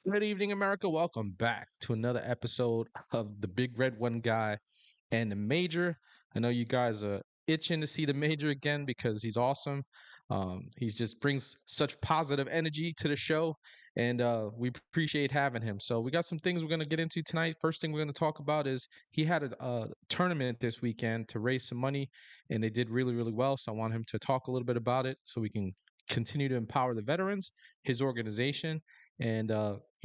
Good evening, America. Welcome back to another episode of the Big Red One Guy and the Major. I know you guys are itching to see the Major again because he's awesome. He's just brings such positive energy to the show, and we appreciate having him. So we got some things we're gonna get into tonight. First thing we're gonna talk about is he had a tournament this weekend to raise some money, and they did really, really well. So I want him to talk a little bit about it so we can continue to empower the veterans, his organization, and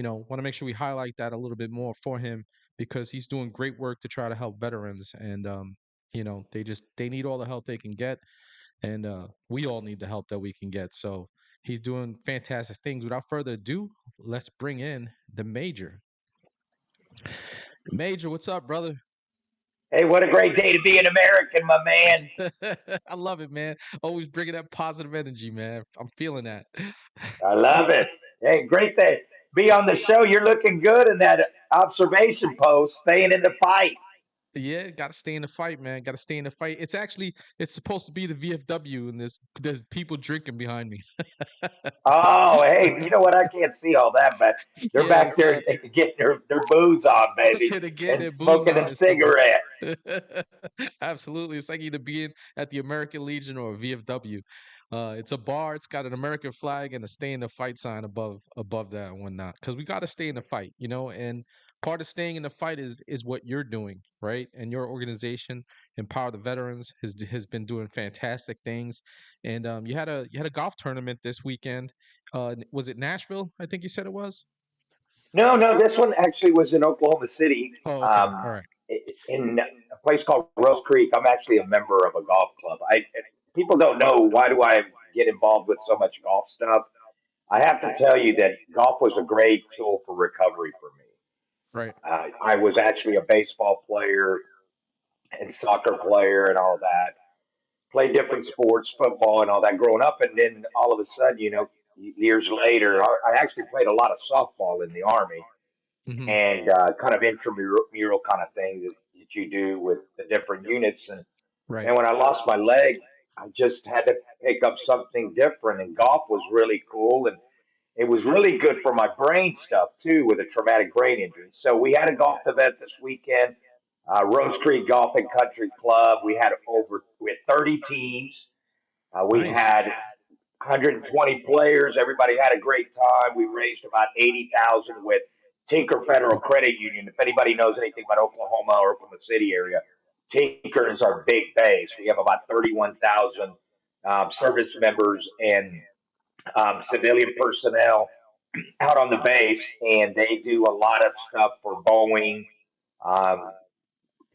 want to make sure we highlight that a little bit more for him because he's doing great work to try to help veterans, and they need all the help they can get, and we all need the help that we can get. So he's doing fantastic things. Without further ado, let's bring in the Major. Major, what's up, brother? Hey, what a great day to be an American, my man. I love it, man. Always bringing that positive energy, man. I'm feeling that. I love it. Hey, great to be on the show. You're looking good in that observation post, staying in the fight. Yeah, got to stay in the fight, man. Got to stay in the fight. It's supposed to be the VFW, and there's people drinking behind me. Oh, hey, you know what? I can't see all that, but they're Yeah, back it's there getting their booze on, baby, to get and their booze smoking on them and stuff like cigarettes. that. Absolutely, it's like either being at the American Legion or VFW. It's a bar. It's got an American flag and a "Stay in the Fight" sign above that and whatnot. Because we got to stay in the fight, and part of staying in the fight is what you're doing, right? And your organization, Empower the Veterans, has been doing fantastic things. And you had a golf tournament this weekend. Was it Nashville? I think you said it was. No, this one actually was in Oklahoma City, Oh, okay. All right. in a place called Rose Creek. I'm actually a member of a golf club. People don't know why do I get involved with so much golf stuff. I have to tell you that golf was a great tool for recovery for me. Right. I was actually a baseball player and soccer player and all that. Played different sports, football and all that growing up, and then all of a sudden, years later, I actually played a lot of softball in the army Hmm. and kind of intramural kind of thing that you do with the different units. And Right. man, when I lost my leg, I just had to pick up something different, and golf was really cool. And it was really good for my brain stuff too, with a traumatic brain injury. So we had a golf event this weekend, Rose Creek Golf and Country Club. We had 30 teams. We Nice. had 120 players. Everybody had a great time. We raised about 80,000 with Tinker Federal Credit Union. If anybody knows anything about Oklahoma or Oklahoma City area, Tinker is our big base. We have about 31,000 service members and civilian personnel out on the base, and they do a lot of stuff for Boeing, um,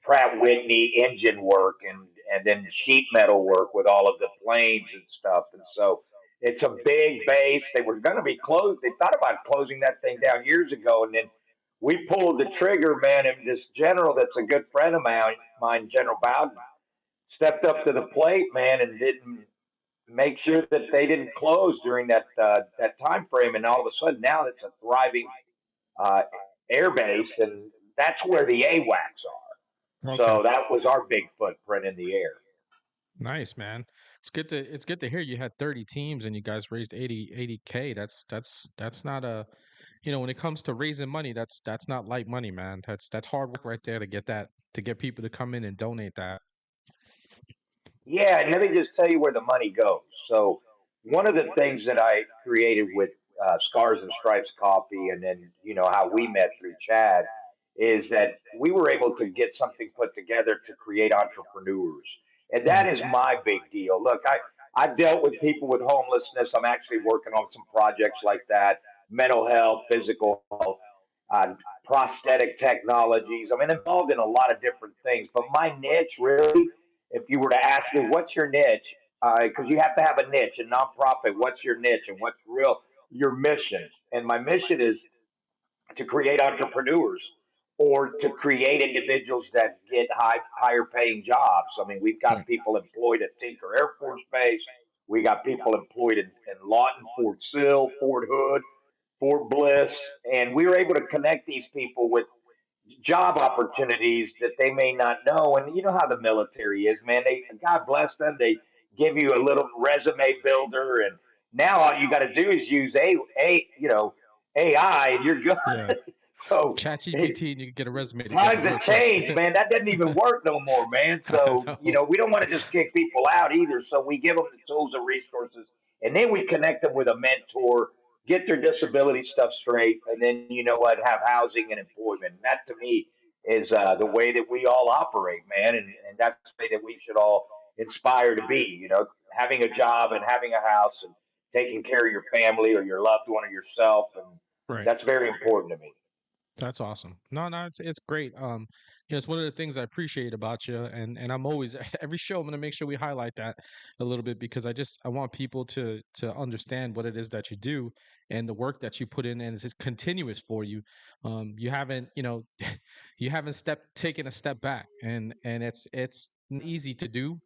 Pratt Whitney engine work, and then sheet metal work with all of the planes and stuff. And so it's a big base. They were going to be closed. They thought about closing that thing down years ago, and then we pulled the trigger, man. And this general, that's a good friend of mine, General Bowden, stepped up to the plate, man, and didn't make sure that they didn't close during that time frame. And all of a sudden, now it's a thriving uh, air base, and that's where the AWACS are. Okay. So that was our big footprint in the air. Nice, man. It's good to hear you had 30 teams and you guys raised 80K. That's not a, when it comes to raising money, that's not light money, man. That's hard work right there to get people to come in and donate that. Yeah, and let me just tell you where the money goes. So one of the things that I created with Scars and Stripes Coffee, and then how we met through Chad, is that we were able to get something put together to create entrepreneurs, and Mhm. that is my big deal. Look, I've dealt with people with homelessness. I'm actually working on some projects like that, mental health, physical health, uh, prosthetic technologies. I'm involved in a lot of different things, but my niche really, if you were to ask me, what's your niche? Because you have to have a niche, a nonprofit. What's your niche and what's real your mission? And my mission is to create entrepreneurs or to create individuals that get higher paying jobs. I mean, we've got Right. people employed at Tinker Air Force Base. We got people employed in Lawton, Fort Sill, Fort Hood, Fort Bliss, and we were able to connect these people with job opportunities that they may not know. And you know how the military is, man. God bless them. They give you a little resume builder, and now all you got to do is use a AI and you're Yeah. good. So Chat it, GPT and you can get a resume together times have real quick. changed, man. That doesn't even work no more, man. I So, know. we don't want to just kick people out either. So we give them the tools and resources, and then we connect them with a mentor, get their disability stuff straight, and then, have housing and employment. And that to me is the way that we all operate, man. And that's the way that we should all inspire to be, having a job and having a house and taking care of your family or your loved one or yourself. And Right. that's very important to me. That's awesome. No, no, it's great. It's one of the things I appreciate about you, and I'm always every show I'm gonna make sure we highlight that a little bit because I want people to understand what it is that you do and the work that you put in, and it's continuous for you. You haven't, you haven't taken a step back, and it's easy to do,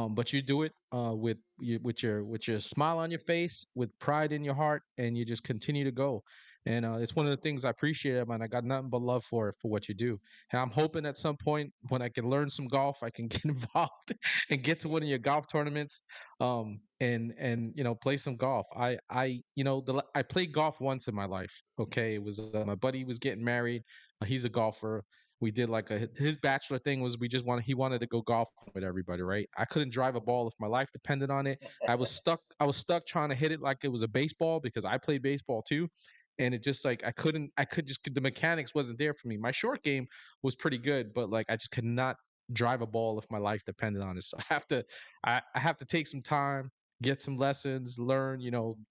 but you do it with your smile on your face, with pride in your heart, and you just continue to go. And it's one of the things I appreciate, man. I got nothing but love for what you do. And I'm hoping at some point when I can learn some golf, I can get involved and get to one of your golf tournaments, and play some golf. I played golf once in my life. Okay, it was my buddy was getting married. He's a golfer. We did like his bachelor thing was he wanted to go golfing with everybody, right? I couldn't drive a ball if my life depended on it. I was stuck trying to hit it like it was a baseball because I played baseball too, and it just like I could just the mechanics wasn't there for me. My short game was pretty good, but like I just could not drive a ball if my life depended on it. So I have to take some time, get some lessons, learn,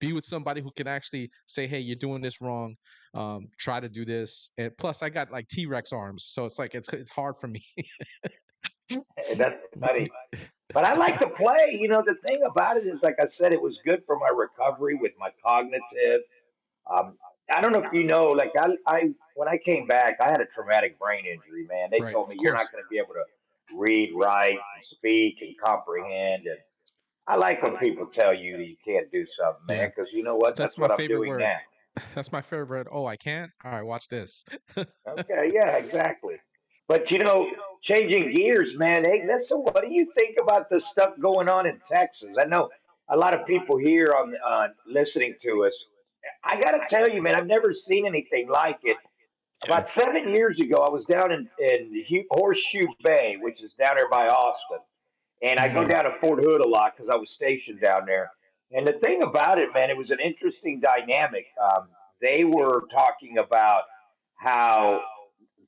be with somebody who can actually say, hey, you're doing this wrong. Try to do this. And plus I got like T-Rex arms, so it's like it's hard for me. That's funny. But I like to play. The thing about it is, like I said, it was good for my recovery with my cognitive. Um, I don't know if you know, like when I came back, I had a traumatic brain injury. Man, they Right, told me of you're not course. going to be able to read, write, and speak and comprehend. And I like when people tell you that you can't do something, man, Yeah. because you know what? That's That's my what I'm favorite doing word. now. That's my favorite word. Oh, I can't? All right, watch this. Okay, yeah, exactly. But changing gears, man. Hey, listen, what do you think about the stuff going on in Texas? I know a lot of people here on listening to us. I got to tell you, man, I've never seen anything like it. Yeah. About 7 years ago, I was down in Horseshoe Bay, which is down there by Austin, and I go Mm, down to Fort Hood a lot because I was stationed down there. And the thing about it, man, it was an interesting dynamic. They were talking about how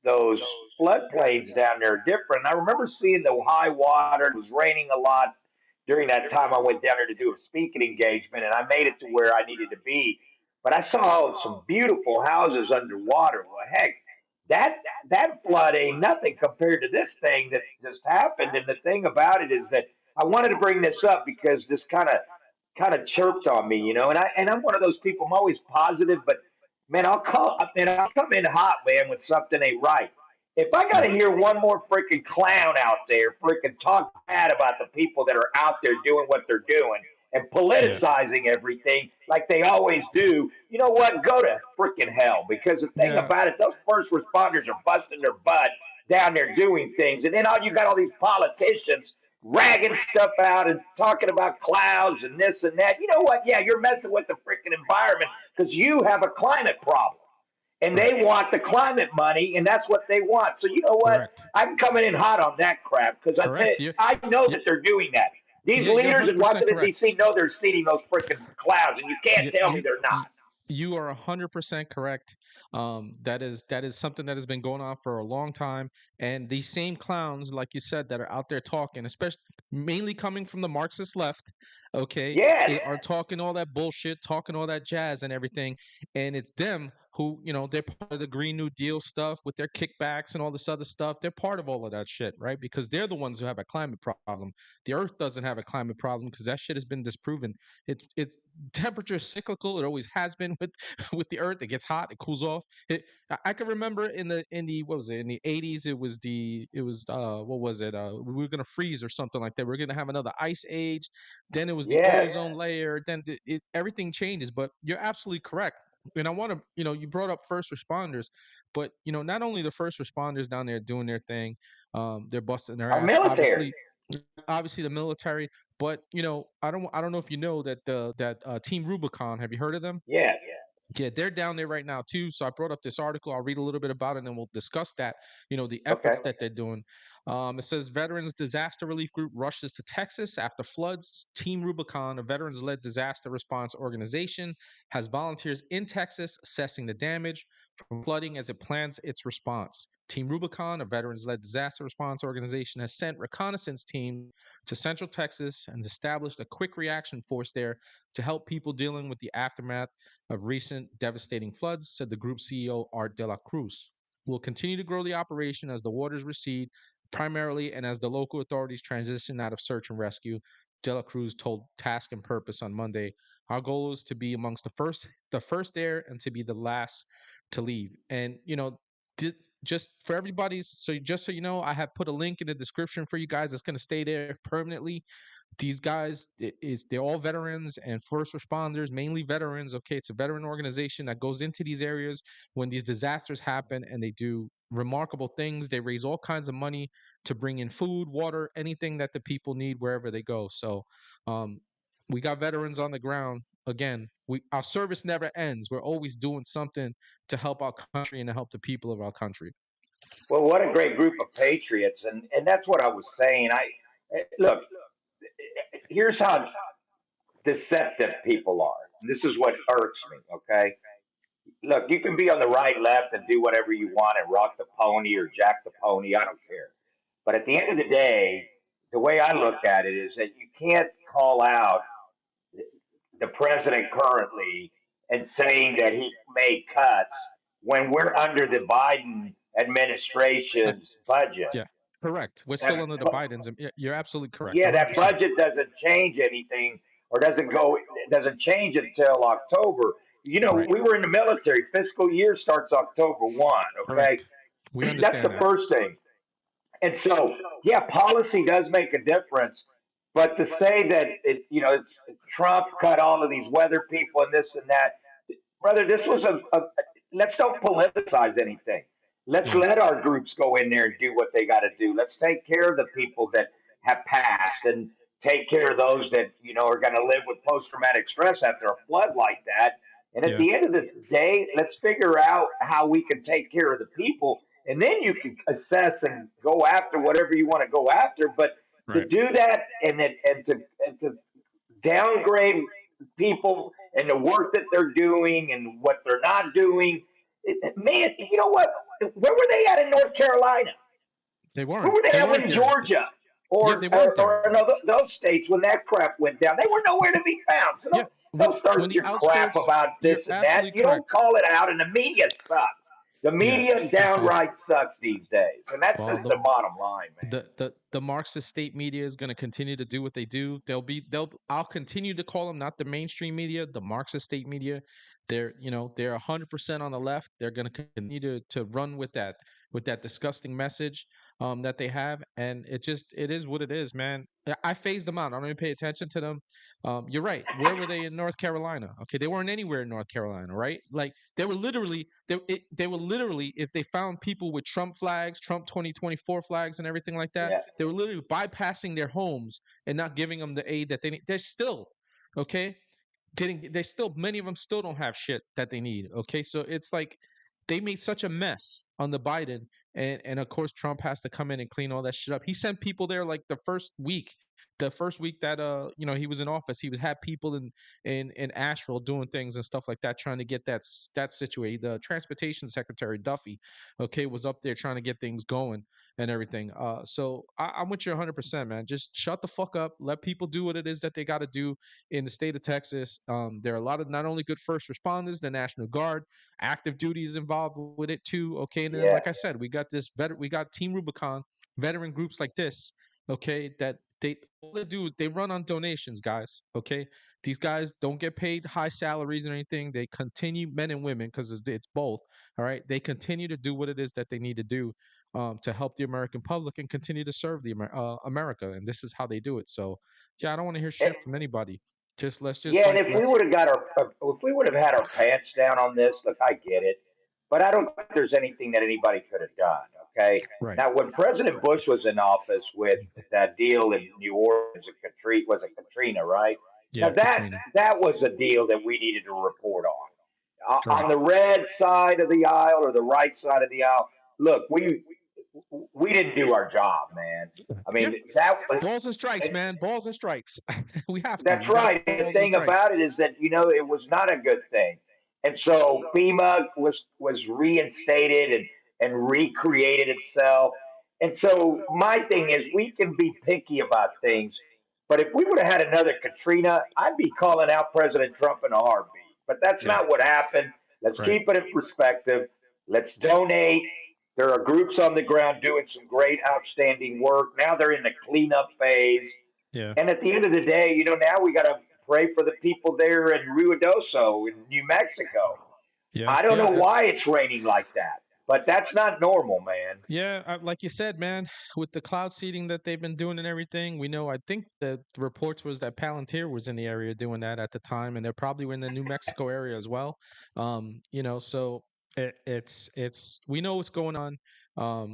those floodplains down there are different. I remember seeing the high water. It was raining a lot during that time. I went down there to do a speaking engagement, and I made it to where I needed to be. But I saw some beautiful houses underwater. Well, heck, that flood ain't nothing compared to this thing that just happened. And the thing about it is that I wanted to bring this up because this kind of chirped on me, and I'm one of those people. I'm always positive, but man, I'll come in hot, man, when something ain't right. If I got yeah. to hear one more freaking clown out there freaking talk bad about the people that are out there doing what they're doing and Yeah. politicizing everything like they always do, you know what? Go to freaking hell. Because the thing Yeah. about it, those first responders are busting their butt down there doing things. And then you got all these politicians ragging stuff out and talking about clouds and this and that. You know what? Yeah, you're messing with the freaking environment because you have a climate problem. And Right. they want the climate money, and that's what they want. So you know what? Correct. I'm coming in hot on that crap because Correct. I know You that they're doing that. These you're leaders in 100% Washington correct. D.C. know they're seeding those freaking clouds, and you can't You tell me you they're you, not. you are 100% correct. That is something that has been going on for a long time, and these same clowns, like you said, that are out there talking, especially mainly coming from the Marxist left, okay, Yes, are talking all that bullshit, talking all that jazz and everything, and it's them who, they're part of the Green New Deal stuff with their kickbacks and all this other stuff. They're part of all of that shit, right? Because they're the ones who have a climate problem. The Earth doesn't have a climate problem because that shit has been disproven. It's temperature is cyclical. It always has been with with the Earth. It gets hot, it cools off. I can remember in the what was it, in the 80s? It was what was it? We were gonna freeze or something like that. We are gonna have another ice age. Then it was the yes. ozone layer. Then everything changes. But you're absolutely correct. And I want to, you brought up first responders, but not only the first responders down there doing their thing, they're busting their Our ass. military. Obviously the military, but I don't know if you know that Team Rubicon. Have you heard of them? Yes. Yeah, they're down there right now too. So I brought up this article. I'll read a little bit about it and then we'll discuss that, the efforts Okay. that they're doing. It says Veterans Disaster Relief Group rushes to Texas after floods. Team Rubicon, a veterans led disaster response organization, has volunteers in Texas assessing the damage from flooding as it plans its response. Team Rubicon, a veterans led disaster response organization, has sent reconnaissance teams to Central Texas and established a quick reaction force there to help people dealing with the aftermath of recent devastating floods, said the group CEO Art de la Cruz. We'll continue to grow the operation as the waters recede, primarily, and as the local authorities transition out of search and rescue. De la Cruz told Task and Purpose on Monday, "Our goal is to be amongst the first there, and to be the last to leave." And just for everybody's, just so you know, I have put a link in the description for you guys. It's going to stay there permanently. These guys, they're all veterans and first responders, mainly veterans. Okay, it's a veteran organization that goes into these areas when these disasters happen, and they do remarkable things. They raise all kinds of money to bring in food, water, anything that the people need wherever they go. So um, we got veterans on the ground. Again, our service never ends. We're always doing something to help our country and to help the people of our country. Well, what a great group of patriots, and that's what I was saying. Look. Here's how deceptive people are. This is what irks me. Okay, look, you can be on the right, left, and do whatever you want and rock the pony or jack the pony. I don't care. But at the end of the day, the way I look at it is that you can't call out the president currently and saying that he made cuts when we're under the Biden administration's budget. Yeah, correct. We're still That under the Bidens. And you're absolutely correct. Yeah, that 100%. budget doesn't change anything or doesn't change until October. Right. We were in the military. Fiscal year starts October 1, okay? Correct. We That's understand the that. first thing. And so, yeah, policy does make a difference. But to say that Trump cut all of these weather people and this and that, brother, this was let's don't politicize anything. Let's Right. let our groups go in there and do what they got to do. Let's take care of the people that have passed and take care of those that are going to live with post traumatic stress after a flood like that. And at Yeah. the end of the day, let's figure out how we can take care of the people, and then you can assess and go after whatever you want to go after. But to Right. do that and to downgrade people and the work that they're doing and what they're not doing. Man, you know what? Where were they at in North Carolina? They Where weren't. were they They at weren't in there. Georgia Yeah, or they weren't or, there. or another those states when that crap went down? They were nowhere to be found. So Yeah. don't When start the your crap outskirts, about you're this and that. absolutely You don't correct. call it out, and the media sucks. The Yeah. media downright sucks these days, and that's Well, just the bottom line, man. the Marxist state media is going to continue to do what they do. I'll continue to call them not the mainstream media, the Marxist state media. They're 100% on the left. They're going to continue to run with that disgusting message that they have, and it is what it is, man. I phased them out. I don't even pay attention to them. You're right. Where were they in North Carolina? Okay, they weren't anywhere in North Carolina, right? Like they were literally, if they found people with Trump flags, Trump 2024 flags, and everything like that, Yeah, they were literally bypassing their homes and not giving them the aid that they need. They're still okay. Didn't they still? Many of them still don't have shit that they need. Okay, so it's like they made such a mess on the Biden, and of course Trump has to come in and clean all that shit up. He sent people there like the first week that he was in office. He was had people in Asheville doing things and stuff like that, trying to get that situated. The transportation secretary Duffy, okay, was up there trying to get things going and everything. So I'm with you 100%, man. Just shut the fuck up. Let people do what it is that they got to do in the state of Texas. There are a lot of not only good first responders, the National Guard, active duty is involved with it too. Okay, and then yeah. like I said, we got Team Rubicon, veteran groups like this. Okay, that they all they do is they run on donations, guys. Okay, these guys don't get paid high salaries or anything. They continue, men and women, because it's both. All right, they continue to do what it is that they need to do to help the American public and continue to serve the America, and this is how they do it. So, yeah, I don't want to hear shit from anybody. Just let's just Yeah, and like if we let's would have got if we would have had our pants down on this, look, I get it, but I don't think there's anything that anybody could have done. Okay, right. now when President Bush was in office with that deal in New Orleans, was it Katrina, right? Now Yeah, that Katrina. that was a deal that we needed to report on. On Correct. the red side of the aisle or the right side of the aisle, look, we didn't do our job, man. I Yeah. mean, that was Balls and strikes, it, man. Balls and strikes. We have to. that's We got to right. call And the balls and thing strikes. about it is that it was not a good thing. And so FEMA was reinstated and recreated itself. And so my thing is we can be picky about things, but if we would have had another Katrina, I'd be calling out President Trump in a heartbeat. But that's Yeah. not what happened. Let's Right. keep it in perspective. Let's donate. There are groups on the ground doing some great, outstanding work. Now they're in the cleanup phase. Yeah. And at the end of the day, now we got to pray for the people there in Ruidoso in New Mexico. Yeah. I don't Yeah. know why it's raining like that, but that's not normal, man. Yeah, like you said, man, with the cloud seeding that they've been doing and everything, we know. I think the reports was that Palantir was in the area doing that at the time, and they're probably in the New Mexico area as well. So it's we know what's going on.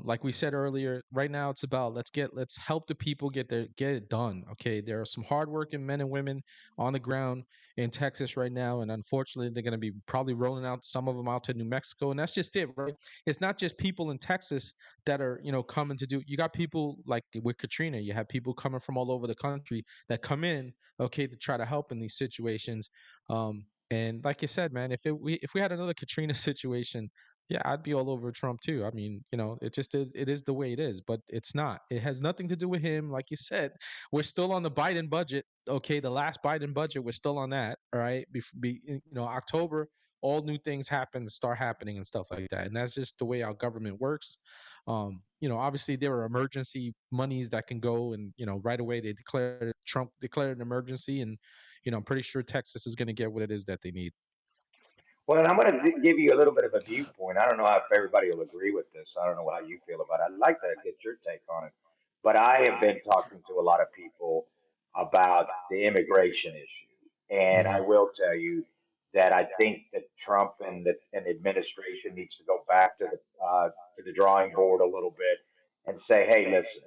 Like we said earlier, right now it's about let's help the people get it done. Okay, there are some hardworking men and women on the ground in Texas right now, and unfortunately, they're going to be probably rolling out some of them out to New Mexico, and that's just it, right? It's not just people in Texas that are coming to do. You got people like with Katrina. You have people coming from all over the country that come in, okay, to try to help in these situations. And like you said, man, if we had another Katrina situation, yeah, I'd be all over Trump too. I mean, it is the way it is, but it's not. It has nothing to do with him. Like you said, we're still on the Biden budget. Okay, the last Biden budget, we're still on that. All right, October, all new things start happening and stuff like that. And that's just the way our government works. Obviously there are emergency monies that can go, and right away Trump declared an emergency, and I'm pretty sure Texas is going to get what it is that they need. Well, and I'm going to give you a little bit of a viewpoint. I don't know if everybody will agree with this. I don't know how you feel about it. I'd like to get your take on it. But I have been talking to a lot of people about the immigration issue. And Hmm. I will tell you that I think that Trump and the administration needs to go back to the drawing board a little bit and say, hey, listen,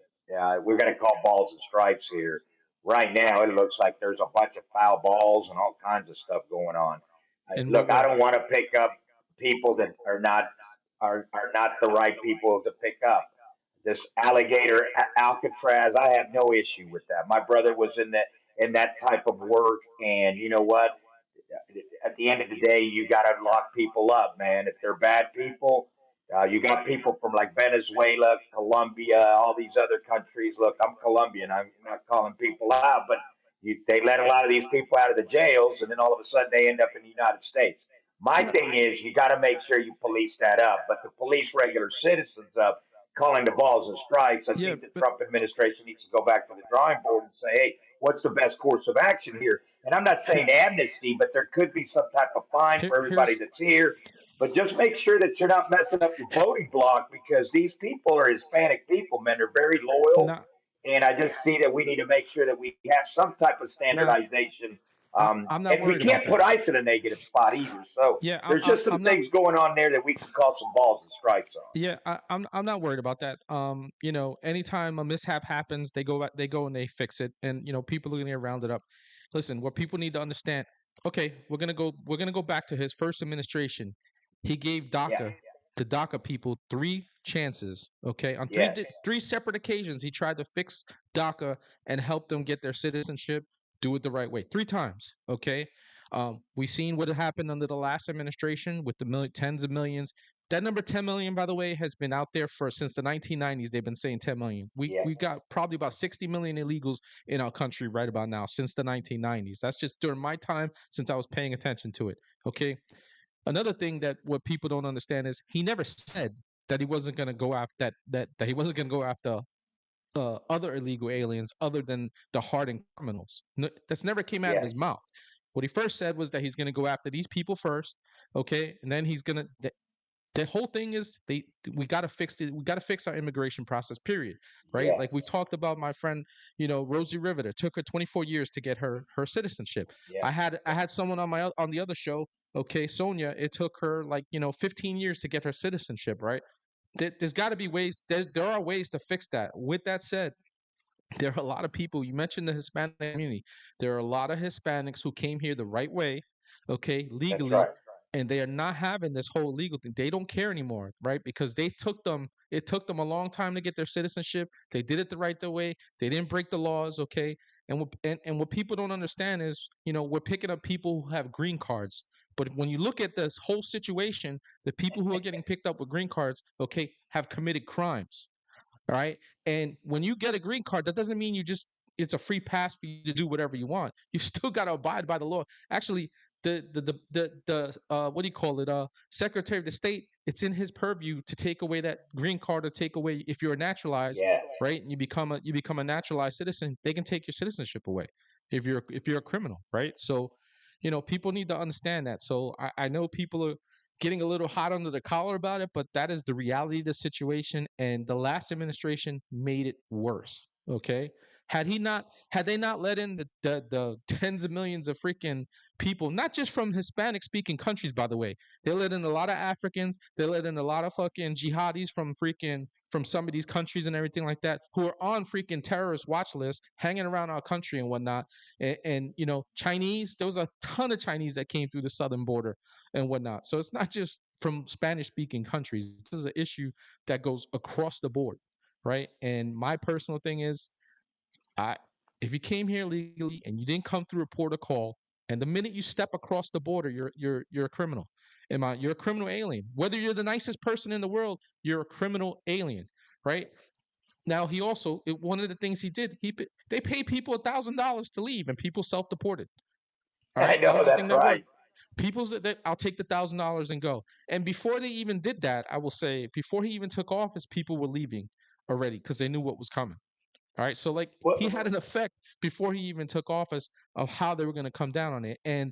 we're going to call balls and strikes here. Right now, it looks like there's a bunch of foul balls and all kinds of stuff going on. In what Look, I way? don't want to pick up people that are not the right people to pick up. This alligator Alcatraz, I have no issue with that. My brother was in that type of work, and you know what? At the end of the day, you got to lock people up, man. If they're bad people, you got people from like Venezuela, Colombia, all these other countries. Look, I'm Colombian. I'm not calling people out, but they let a lot of these people out of the jails, and then all of a sudden they end up in the United States. My Yeah. thing is, you got to make sure you police that up, but to police regular citizens up, calling the balls and strikes, I Yeah, think the but Trump administration needs to go back to the drawing board and say, hey, what's the best course of action here? And I'm not here, saying amnesty, but there could be some type of fine here for everybody here's that's here. But just make sure that you're not messing up your voting block because these people are Hispanic people, man. They're very loyal. not And I just see that we need to make sure that we have some type of not standardization. I'm not And we worried about can't that. put ice in a negative spot either. So Yeah, there's just some I'm not. things going on there that we can call some balls and strikes on. Yeah, I'm not worried about that. Anytime a mishap happens, they go and they fix it, and people are gonna get rounded up. Listen, what people need to understand. Okay, we're gonna go back to his first administration. He gave Yeah. the DACA people three chances. Okay, on Yes. three separate occasions, he tried to fix DACA and help them get their citizenship. Do it the right way. Three times. Okay. We seen what happened under the last administration with the tens of millions. That number 10 million, by the way, has been out there for since the 1990s. They've been saying 10 million. Yeah. We got probably about 60 million illegals in our country right about now since the 1990s. That's just during my time since I was paying attention to it. Okay. Another thing that what people don't understand is he never said that he wasn't going to go after that he wasn't going to go after other illegal aliens other than the hardened criminals. That's never came out of Yes. his mouth. What he first said was that he's going to go after these people first, okay, and then he's going to the whole thing is we got to fix it. We got to fix our immigration process, period. Right, Yes. like we talked about my friend, Rosie Riveter. Took her 24 years to get her citizenship. Yes. I had someone on the other show, okay, Sonia. It took her like 15 years to get her citizenship. Right, there's got to be ways. There are ways to fix that. With that said, there are a lot of people. You mentioned the Hispanic community. There are a lot of Hispanics who came here the right way, okay, That's legally, right. and they are not having this whole legal thing. They don't care anymore, right? Because it took them a long time to get their citizenship. They did it the right way. They didn't break the laws, okay? And what people don't understand is, we're picking up people who have green cards. But when you look at this whole situation, the people who are getting picked up with green cards, okay, have committed crimes. All right. And when you get a green card, that doesn't mean it's a free pass for you to do whatever you want. You still got to abide by the law. Actually, the what do you call it? Secretary of the State, it's in his purview to take away that green card, or take away, if you're naturalized, Yes. right? And you become a naturalized citizen, they can take your citizenship away if you're a criminal, right? So, people need to understand that. So I know people are getting a little hot under the collar about it, but that is the reality of the situation. And the last administration made it worse. Okay. Had they not let in the tens of millions of freaking people, not just from Hispanic speaking countries, by the way, they let in a lot of Africans, they let in a lot of fucking jihadis from some of these countries and everything like that, who are on freaking terrorist watch lists, hanging around our country and whatnot. And Chinese, there was a ton of Chinese that came through the southern border and whatnot. So it's not just from Spanish speaking countries. This is an issue that goes across the board, right? And my personal thing is, I if you came here legally and you didn't come through a port of call, and the minute you step across the border, you're a criminal. You're a criminal alien. Whether you're the nicest person in the world, you're a criminal alien, right? Now one of the things he did, they pay people $1,000 to leave, and people self-deported. All I right, that know was the that's thing that right. worked. People's that I'll take the $1,000 and go. And before they even did that, I will say, before he even took office, people were leaving already because they knew what was coming. All right, so like he Well, had an effect before he even took office of how they were going to come down on it. And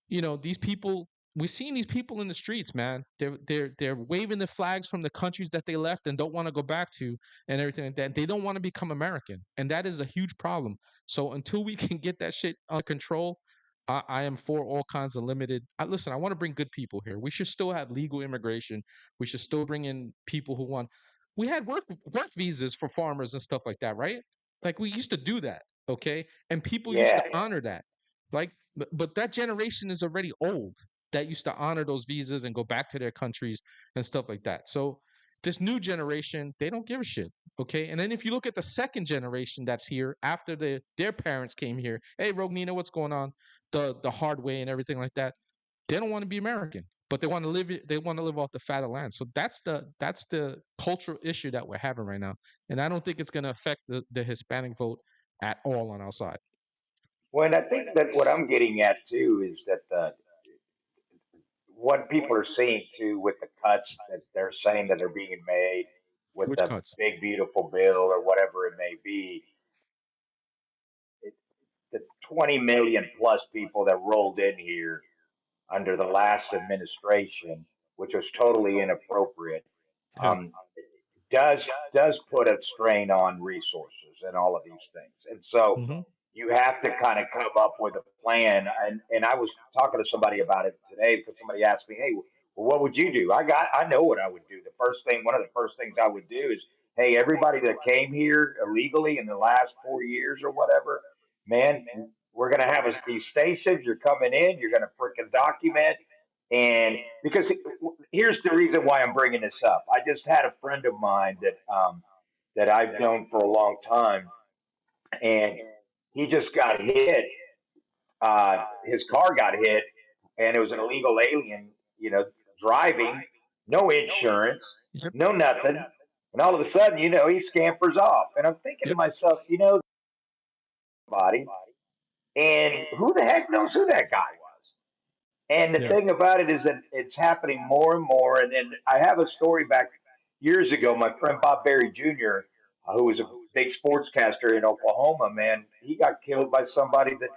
these people, we're seeing these people in the streets, man. They're waving the flags from the countries that they left and don't want to go back to, and everything like that. They don't want to become American, and that is a huge problem. So until we can get that shit under control, I am for all kinds of limited. Listen, I want to bring good people here. We should still have legal immigration. We should still bring in people who want. We had work visas for farmers and stuff like that, right? Like we used to do that, okay? And people used to yes. honor that. Like, but that generation is already old that used to honor those visas and go back to their countries and stuff like that. So this new generation, they don't give a shit. Okay. And then if you look at the second generation that's here after their parents came here, hey Rognina, what's going on? The hard way and everything like that. They don't want to be American, but they want to live off the fat of land. So that's the cultural issue that we're having right now. And I don't think it's gonna affect the Hispanic vote at all on our side. Well, and I think that what I'm getting at too is that what people are seeing too with the cuts that they're saying that are being made with Which the cuts? big beautiful bill or whatever it may be, it, the 20 million plus people that rolled in here under the last administration, which was totally inappropriate, Yeah. um, does does put a strain on resources and all of these things. And so Hmm. you have to kind of come up with a plan. And I was talking to somebody about it today because somebody asked me, "Hey, well, what would you do?" I know what I would do. One of the first things I would do is, hey, everybody that came here illegally in the last 4 years or whatever, man, we're gonna have these stations. You're coming in. You're gonna freaking document. And because here's the reason why I'm bringing this up. I just had a friend of mine that I've known for a long time, and he just got hit. His car got hit, and it was an illegal alien, driving, no insurance, Yep. no nothing, and all of a sudden, he scampers off. And I'm thinking to Yep. myself, body, and who the heck knows who that guy was? And the Yeah. thing about it is that it's happening more and more. And then I have a story back years ago. My friend Bob Berry Jr., who was a big sportscaster in Oklahoma, man, he got killed by somebody that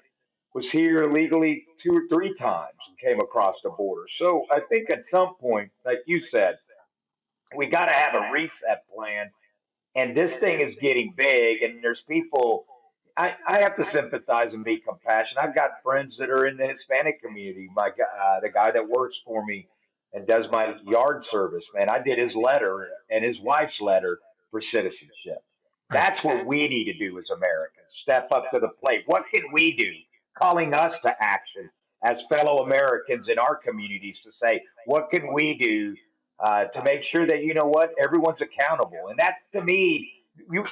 was here illegally 2 or 3 times and came across the border. So I think at some point, like you said, we got to have a reset plan, and this thing is getting big, and there's people. I have to sympathize and be compassionate. I've got friends that are in the Hispanic community. The guy that works for me and does my yard service, man, I did his letter and his wife's letter for citizenship. Right. That's what we need to do as Americans. Step up to the plate. What can we do? Calling us to action. as fellow Americans in our communities to say, what can we do to make sure that, you know what, everyone's accountable? And that, to me,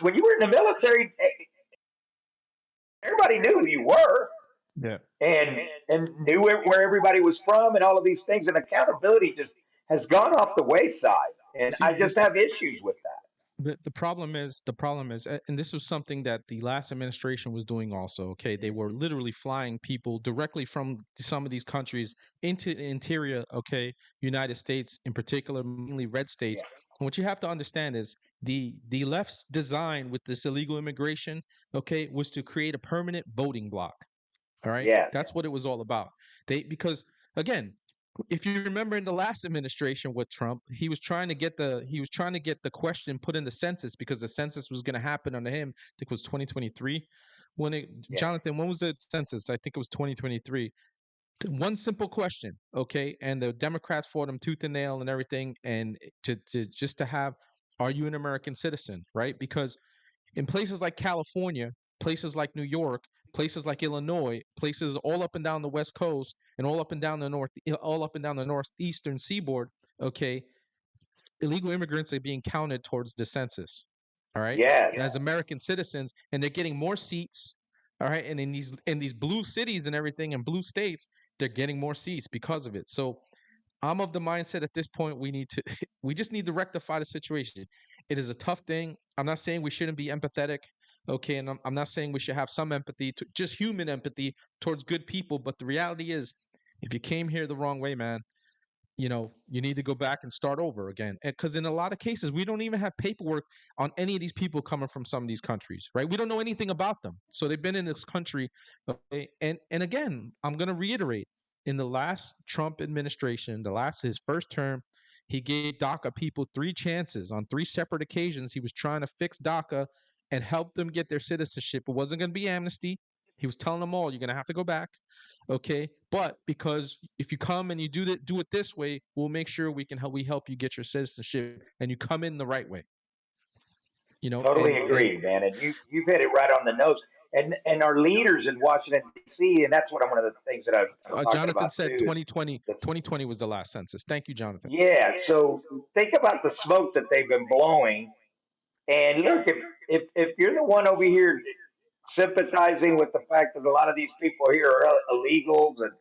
when you were in the military, everybody knew who you were Yeah. and knew where everybody was from and all of these things. And accountability just has gone off the wayside. And See, I just have issues with that. the problem is, and this was something that the last administration was doing also. Okay, they were literally flying people directly from some of these countries into the interior. Okay, United States in particular, mainly red states. Yeah. And what you have to understand is the left's design with this illegal immigration, okay, was to create a permanent voting block. All right, Yes. that's what it was all about. Because again, if you remember in the last administration with Trump, he was trying to get the question put in the census because the census was going to happen under him. I think it was 2023. Yeah. Jonathan, when was the census? I think it was 2023. One simple question, okay, and the Democrats fought him tooth and nail and everything, and to just to have, are you an American citizen, right? Because in places like California, places like New York, places like Illinois, places all up and down the West Coast and all up and down the northeastern seaboard, okay, illegal immigrants are being counted towards the census. All right, Yes. as American citizens, and they're getting more seats. All right, and in these blue cities and everything and blue states, they're getting more seats because of it. So I'm of the mindset at this point we just need to rectify the situation. It is a tough thing. I'm not saying we shouldn't be empathetic, okay, and I'm not saying we should have some empathy, to just human empathy towards good people. But the reality is, if you came here the wrong way, man, you need to go back and start over again. Because in a lot of cases, we don't even have paperwork on any of these people coming from some of these countries, right? We don't know anything about them. So they've been in this country. Okay? And again, I'm going to reiterate, in the last Trump administration, his first term, he gave DACA people three chances on three separate occasions. He was trying to fix DACA and help them get their citizenship. It wasn't going to be amnesty. He was telling them all, you're going to have to go back. Okay, but because if you come and you do it this way, we'll make sure we help you get your citizenship and you come in the right way. Totally And agree, man. And you've hit it right on the nose. And our leaders in Washington D.C. and that's one of the things that I'm talking Jonathan about said too is 2020 the 2020 was the last census. Thank you, Jonathan. yeah. So think about the smoke that they've been blowing. And look, if you're the one over here sympathizing with the fact that a lot of these people here are illegals and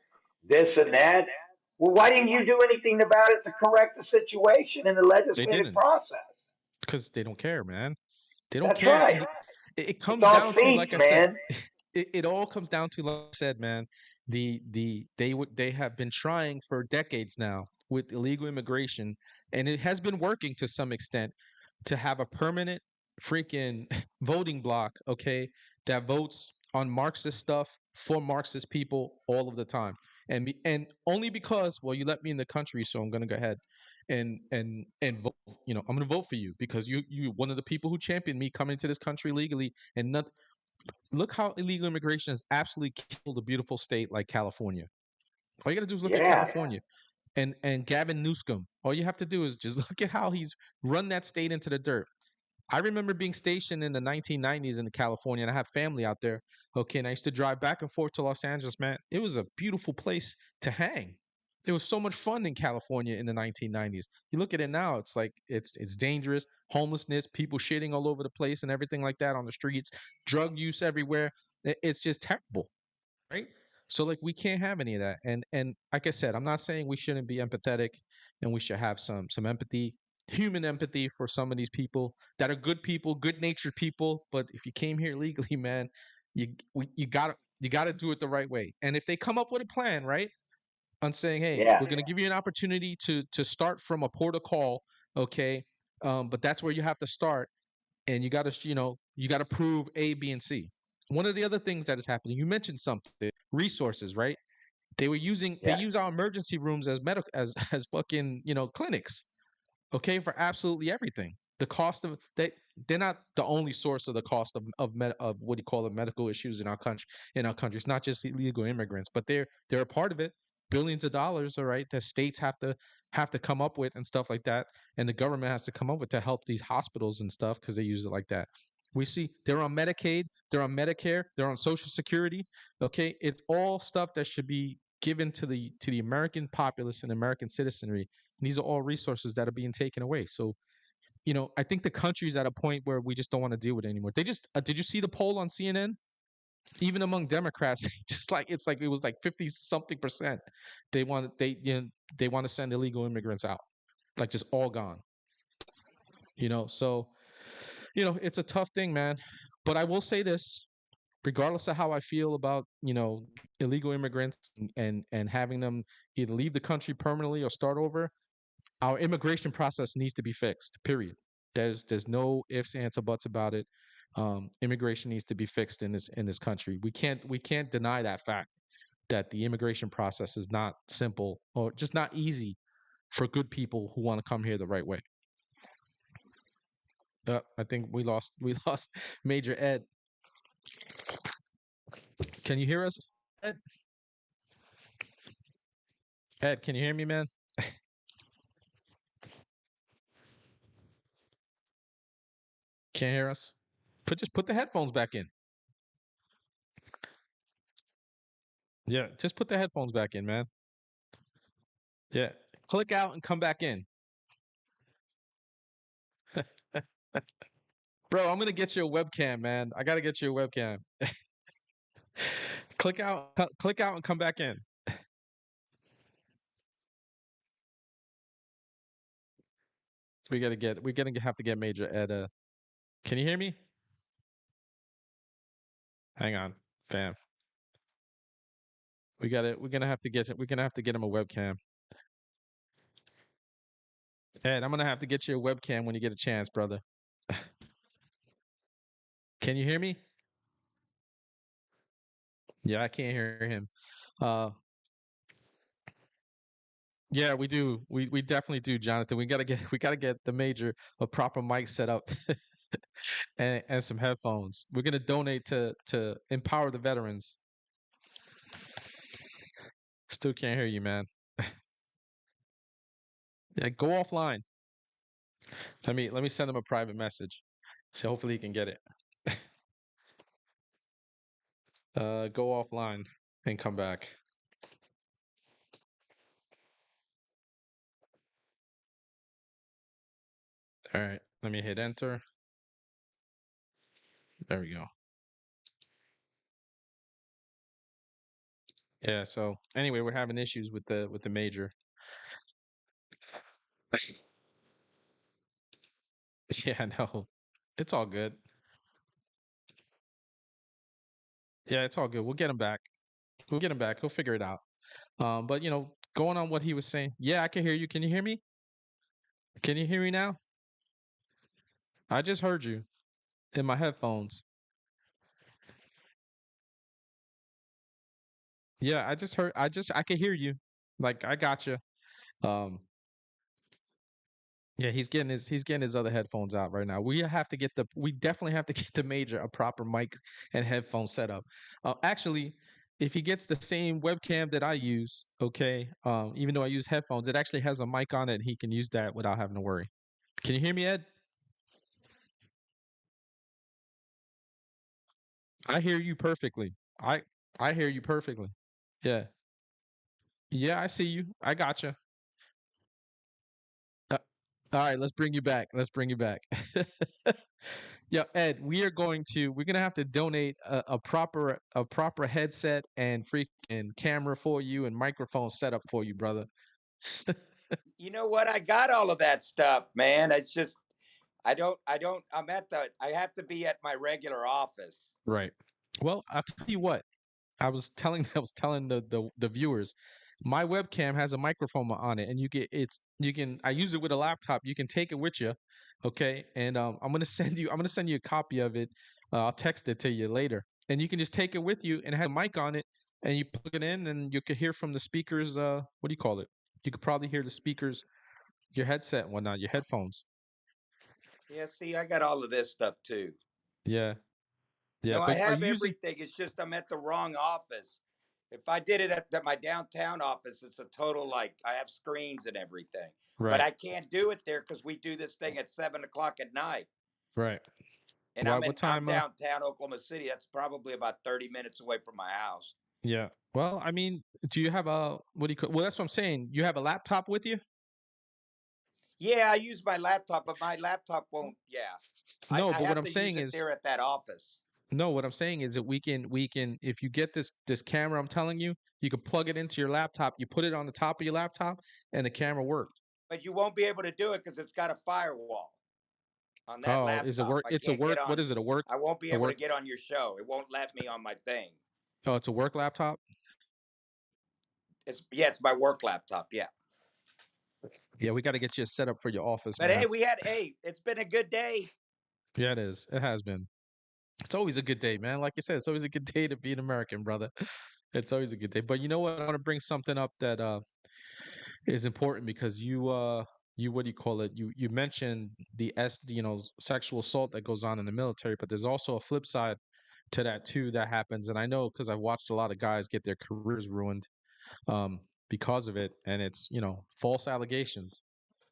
this and that, well, why didn't you do anything about it to correct the situation in the They legislative didn't, process? because they don't care, man. They don't That's care, right. and it It's comes all down to, seats, like I said, man. it all comes down to, like I said, man. They have been trying for decades now with illegal immigration, and it has been working to some extent, to have a permanent freaking voting block, okay, that votes on Marxist stuff for Marxist people all of the time. And only because, well, you let me in the country, so I'm gonna go ahead and vote. I'm gonna vote for you because you one of the people who championed me coming to this country legally. And not look how illegal immigration has absolutely killed a beautiful state like California. All you gotta do is look at Yeah. California and Gavin Newsom. All you have to do is just look at how he's run that state into the dirt. I remember being stationed in the 1990s in California, and I have family out there. Okay, and I used to drive back and forth to Los Angeles, man. It was a beautiful place to hang. There was so much fun in California in the 1990s. You look at it now, it's like it's dangerous, homelessness, people shitting all over the place and everything like that on the streets, drug use everywhere. It's just terrible, right? So like we can't have any of that. And like I said, I'm not saying we shouldn't be empathetic, and we should have some empathy, human empathy for some of these people that are good people, good natured people. But if you came here legally, man, you gotta do it the right way. And if they come up with a plan, right, on saying, hey, Yeah. we're gonna give you an opportunity to start from a port of call, okay, but that's where you have to start, and you gotta prove A, B, and C. One of the other things that is happening, you mentioned something, resources, right? They Yeah. use our emergency rooms as medical as fucking clinics, okay, for absolutely everything. The cost of they're not the only source of the cost of what do you call it, medical issues in our country. It's not just illegal immigrants, but they're a part of it. Billions of dollars, all right, that states have to come up with and stuff like that, and the government has to come up with to help these hospitals and stuff because they use it like that. We see they're on Medicaid, they're on Medicare, they're on Social Security. Okay, it's all stuff that should be given to the American populace and American citizenry. And these are all resources that are being taken away. So, I think the country's at a point where we just don't want to deal with it anymore. They just did you see the poll on CNN? Even among Democrats, just like it was like 50 something percent. They want to send illegal immigrants out, like just all gone. So it's a tough thing, man. But I will say this: regardless of how I feel about illegal immigrants and having them either leave the country permanently or start over, our immigration process needs to be fixed. Period. There's no ifs, ands, or buts about it. Immigration needs to be fixed in this country. We can't deny that fact that the immigration process is not simple or just not easy for good people who want to come here the right way. I think we lost Major Ed. Can you hear us, Ed? Ed, can you hear me, man? Can't hear us? Just put the headphones back in. Yeah, just put the headphones back in, man. Yeah. Click out and come back in. Bro, I'm gonna get you a webcam, man. I gotta get you a webcam. Click out and come back in. We're gonna have to get Major Ed. Can you hear me? Hang on, fam. We're gonna have to get him a webcam. Ed, I'm gonna have to get you a webcam when you get a chance, brother. Can you hear me? Yeah, I can't hear him. Uh, yeah, we do. We definitely do, Jonathan. We gotta get the Major a proper mic set up and some headphones. We're gonna donate to empower the veterans. Still can't hear you, man. Yeah, go offline. Let me send him a private message. So hopefully he can get it. Go offline and come back. All right. Let me hit enter. There we go. Yeah. So anyway, we're having issues with the Major. Yeah. No, it's all good. Yeah, it's all good. We'll get him back. We'll get him back. He'll figure it out. But going on what he was saying. Yeah, I can hear you. Can you hear me? Can you hear me now? I just heard you in my headphones. Yeah, I just heard. I can hear you. Like I got you. Um, yeah, he's getting his other headphones out right now. We definitely have to get the Major a proper mic and headphone setup. Actually, if he gets the same webcam that I use, okay, even though I use headphones, it actually has a mic on it. And he can use that without having to worry. Can you hear me, Ed? I hear you perfectly. I hear you perfectly. Yeah. Yeah, I see you. I gotcha. Uh, all right, let's bring you back. Let's bring you back. Yeah, Ed, we're gonna have to donate a proper headset and freaking camera for you and microphone setup for you, brother. You know what? I got all of that stuff, man. It's just I have to be at my regular office. Right. Well, I'll tell you what. I was telling the viewers, my webcam has a microphone on it, and I use it with a laptop. You can take it with you, okay? And I'm gonna send you a copy of it. I'll text it to you later, and you can just take it with you, and it has a mic on it, and you plug it in, and you can hear from the speakers. What do you call it? You could probably hear the speakers, your headset and whatnot, your headphones. Yeah, see, I got all of this stuff too. Yeah, yeah. No, I But are have you using everything. It's just I'm at the wrong office. If I did it at my downtown office, it's a total like I have screens and everything. But right, I can't do it there because we do this thing at 7 o'clock at night. right? And Why? What I'm time? downtown Oklahoma City. That's probably about 30 minutes away from my house. Yeah. Well, I mean, do you have a what do you call? Well, that's what I'm saying. You have a laptop with you? Yeah, I use my laptop, but my laptop won't. Yeah, I, No, I but what have I'm to use saying it is there at that office. no, what I'm saying is that we can if you get this camera I'm telling you, you can plug it into your laptop, you put it on the top of your laptop and the camera works. But you won't be able to do it because it's got a firewall on that Oh, is it laptop. work? I It's a can't get work. What on. is it? A work? I won't be A able to work? get on your show. It won't let me on my thing. Oh, it's a work laptop? It's my work laptop. Yeah. Yeah, we got to get you a setup for your office, But man. hey, it's been a good day. Yeah, it is. It has been. It's always a good day, man. Like you said, it's always a good day to be an American, brother. It's always a good day. But you know what? I want to bring something up that is important because you what do you call it? You mentioned sexual assault that goes on in the military, but there's also a flip side to that too that happens. And I know because I've watched a lot of guys get their careers ruined because of it, and it's false allegations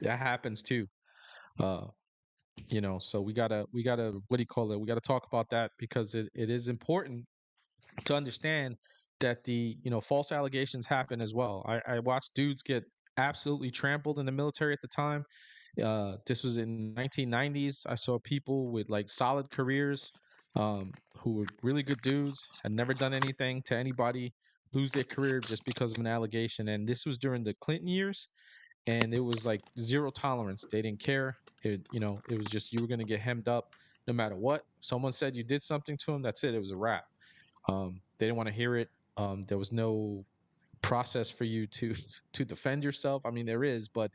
that happens too. Uh, so we gotta what do you call it? We gotta talk about that because it is important to understand that the false allegations happen as well. I watched dudes get absolutely trampled in the military at the time. This was in 1990s. I saw people with like solid careers, who were really good dudes, had never done anything to anybody, lose their career just because of an allegation. And this was during the Clinton years, and it was like zero tolerance. They didn't care. It was just you were going to get hemmed up no matter what. Someone said you did something to them, that's it. It was a wrap. They didn't want to hear it. There was no process for you to to defend yourself. I mean, there is, but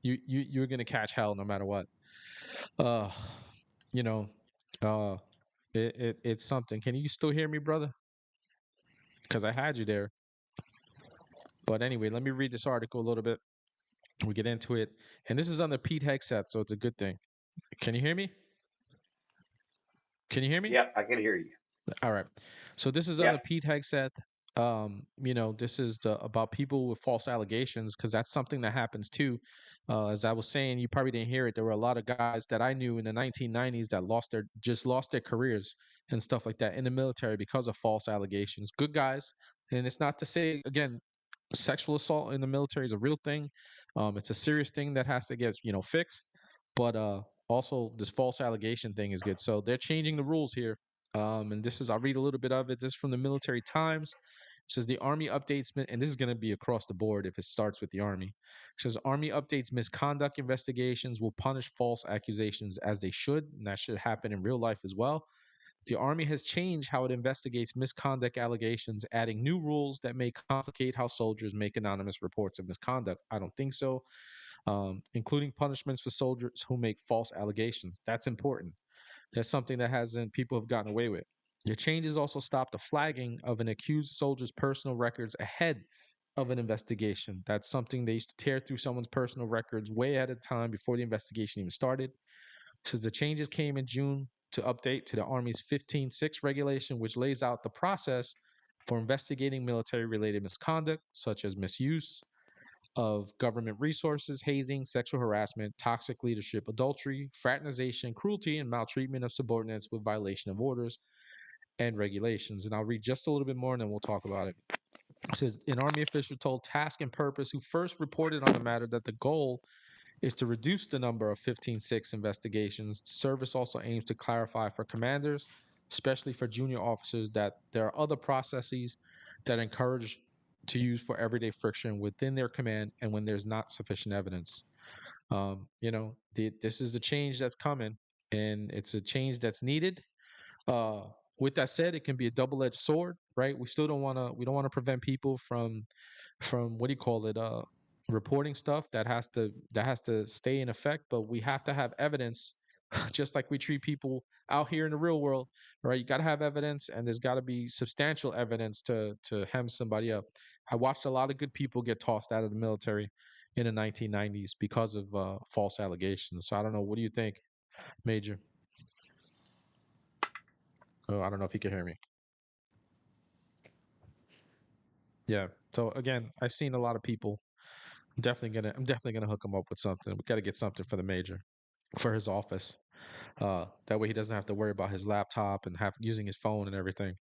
you're gonna catch hell no matter what. Uh, you know, uh, it's something. Can you still hear me, brother? Because I had you there. But anyway, let me read this article a little bit. We get into it, and this is on the Pete headset, so it's a good thing. Can you hear me? Can you hear me? Yep, I can hear you. All right. So this is on the Yep. Pete Hegseth. This is about people with false allegations because that's something that happens too. As I was saying, you probably didn't hear it. There were a lot of guys that I knew in the 1990s that lost their careers and stuff like that in the military because of false allegations. Good guys, and it's not to say again, sexual assault in the military is a real thing. It's a serious thing that has to get fixed. But also this false allegation thing is good. So they're changing the rules here. And this is I'll read a little bit of it. This is from the Military Times. It says the Army updates, and this is going to be across the board if it starts with the Army. It says Army updates misconduct investigations will punish false accusations as they should, and that should happen in real life as well. The Army has changed how it investigates misconduct allegations, adding new rules that may complicate how soldiers make anonymous reports of misconduct. I don't think so. Including punishments for soldiers who make false allegations. That's important. That's something that hasn't people have gotten away with. The changes also stop the flagging of an accused soldier's personal records ahead of an investigation. That's something they used to tear through someone's personal records way ahead of time before the investigation even started. Says the changes came in June to update to the Army's 15.6 regulation, which lays out the process for investigating military related misconduct, such as misuse of government resources, hazing, sexual harassment, toxic leadership, adultery, fraternization, cruelty, and maltreatment of subordinates with violation of orders and regulations. And I'll read just a little bit more and then we'll talk about it. It says an Army official told Task and Purpose, who first reported on the matter, that the goal is to reduce the number of 15.6 investigations. The service also aims to clarify for commanders, especially for junior officers, that there are other processes that encourage to use for everyday friction within their command and when there's not sufficient evidence. This is a change that's coming, and it's a change that's needed. uh, with that said, it can be a double-edged sword, right? We don't want to prevent people from what do you call it? Reporting stuff that has to stay in effect, but we have to have evidence, just like we treat people out here in the real world, right? You got to have evidence, and there's got to be substantial evidence to hem somebody up. I watched a lot of good people get tossed out of the military in the 1990s because of false allegations. So I don't know. What do you think, Major? Oh, I don't know if you can hear me. Yeah. So again, I've seen a lot of people. I'm definitely gonna hook him up with something. We got to get something for the major, for his office. That way he doesn't have to worry about his laptop and have using his phone and everything.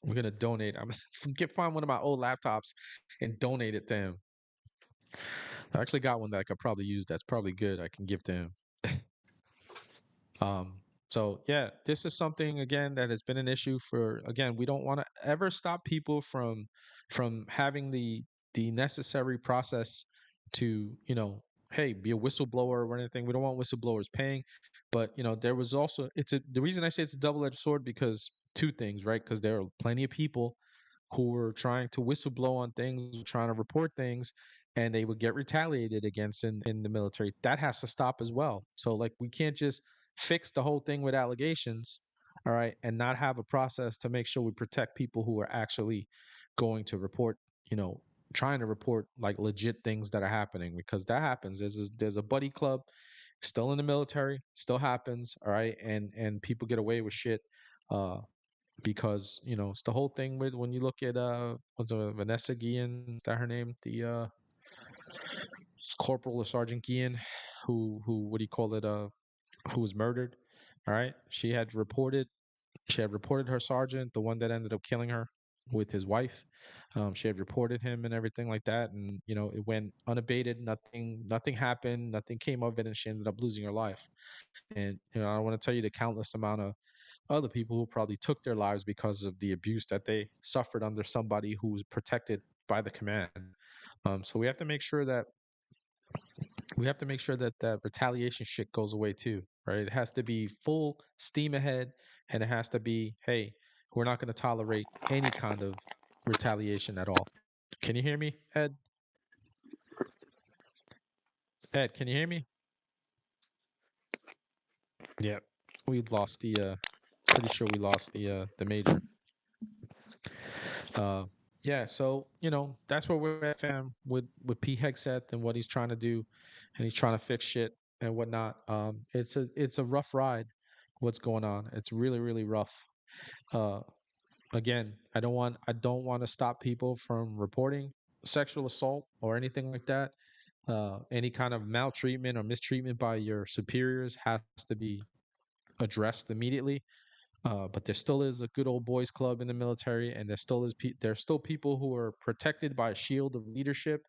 We're gonna donate. I'm get find one of my old laptops and donate it to him. I actually got one that I could probably use. That's probably good. I can give to him. Um, so yeah, this is something again that has been an issue for again, we don't want to ever stop people from having the necessary process to, hey, be a whistleblower or anything. We don't want whistleblowers paying, but there was also the reason I say it's a double-edged sword because two things, right? Because there are plenty of people who were trying to whistleblow on things, trying to report things, and they would get retaliated against in the military. That has to stop as well. So like we can't just fix the whole thing with allegations, all right, and not have a process to make sure we protect people who are actually going to report, you know, trying to report like legit things that are happening because that happens. There's a buddy club still in the military, still happens, all right, and people get away with shit. Because it's the whole thing with when you look at what's Vanessa Guillen, is that her name, the corporal or sergeant Guillen, who what do you call it, who was murdered. All right, she had reported her sergeant, the one that ended up killing her, with his wife. She had reported him and everything like that, and it went unabated. Nothing happened. Nothing came of it, and she ended up losing her life. And I want to tell you the countless amount of other people who probably took their lives because of the abuse that they suffered under somebody who was protected by the command. So we have to make sure that that retaliation shit goes away too, right? It has to be full steam ahead, and it has to be, hey, we're not going to tolerate any kind of retaliation at all. Can you hear me, Ed? Ed, can you hear me? Yeah, we lost the. Pretty sure we lost the major. Uh, yeah, so that's where we're at, fam, with P Hegseth and what he's trying to do, and he's trying to fix shit and whatnot. It's a rough ride. What's going on? It's really really rough. Uh, Again, I don't want to stop people from reporting sexual assault or anything like that. Any kind of maltreatment or mistreatment by your superiors has to be addressed immediately. But there still is a good old boys club in the military, and there's still people who are protected by a shield of leadership,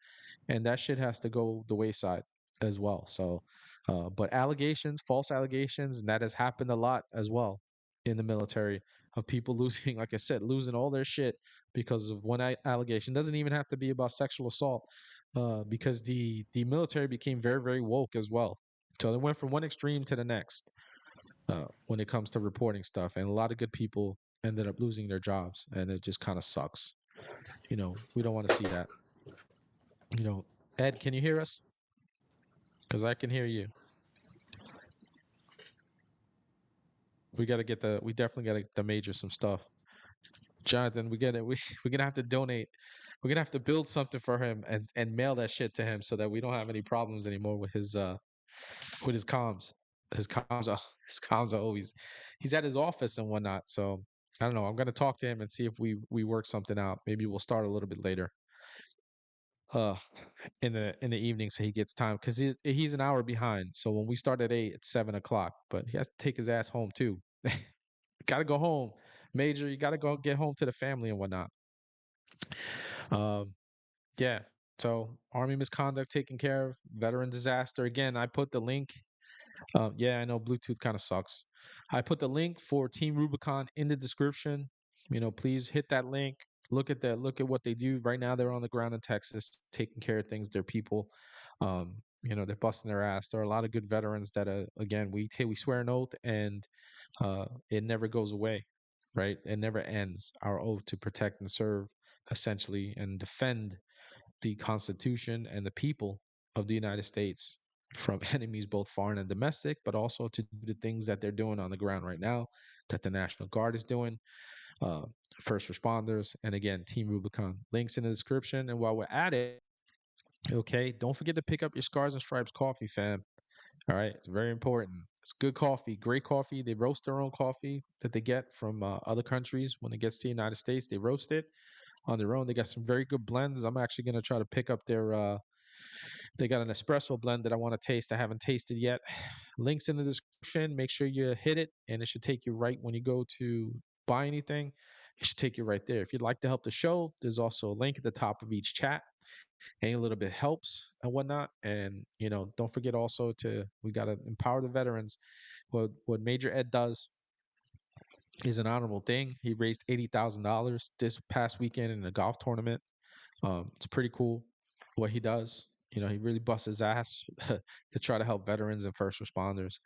and that shit has to go the wayside as well. So, but allegations, false allegations, and that has happened a lot as well in the military of people losing, like I said, losing all their shit because of one allegation. Doesn't even have to be about sexual assault, because the military became very very woke as well. So they went from one extreme to the next when it comes to reporting stuff, and a lot of good people ended up losing their jobs, and it just kind of sucks. We don't want to see that. You know, Ed, can you hear us? Because I can hear you. We definitely got to get the major some stuff. Jonathan, we get it. We're gonna have to donate. We're gonna have to build something for him and mail that shit to him so that we don't have any problems anymore with his comms. His comms are always he's at his office and whatnot. So I don't know. I'm gonna talk to him and see if we work something out. Maybe we'll start a little bit later. Uh, in the evening so he gets time because he's an hour behind. So when we start at 8, it's 7 o'clock. But he has to take his ass home too. Gotta go home, Major. You gotta go get home to the family and whatnot. Um, yeah. So Army misconduct taken care of. Veteran disaster. Again, I put the link. Yeah, I know Bluetooth kind of sucks. I put the link for Team Rubicon in the description. Please hit that link. Look at that. Look at what they do right now. They're on the ground in Texas, taking care of things. They're people. They're busting their ass. There are a lot of good veterans that, again, we swear an oath, and it never goes away, right? It never ends. Our oath to protect and serve, essentially, and defend the Constitution and the people of the United States from enemies, both foreign and domestic, but also to do the things that they're doing on the ground right now, that the National Guard is doing, uh, first responders, and again, Team Rubicon. Links in the description. And while we're at it, okay, don't forget to pick up your Scars and Stripes coffee, fam. All right, it's very important. It's good coffee, great coffee. They roast their own coffee that they get from other countries. When it gets to the United States, they roast it on their own. They got some very good blends. I'm actually gonna try to pick up their. They got an espresso blend that I want to taste. I haven't tasted yet. Links in the description. Make sure you hit it, and it should take you right when you go to buy anything. it should take you right there. If you'd like to help the show, there's also a link at the top of each chat. Any little bit helps and whatnot. And don't forget also to we gotta empower the veterans. What Major Ed does is an honorable thing. He raised $80,000 this past weekend in a golf tournament. It's pretty cool what he does. He really busts his ass to try to help veterans and first responders.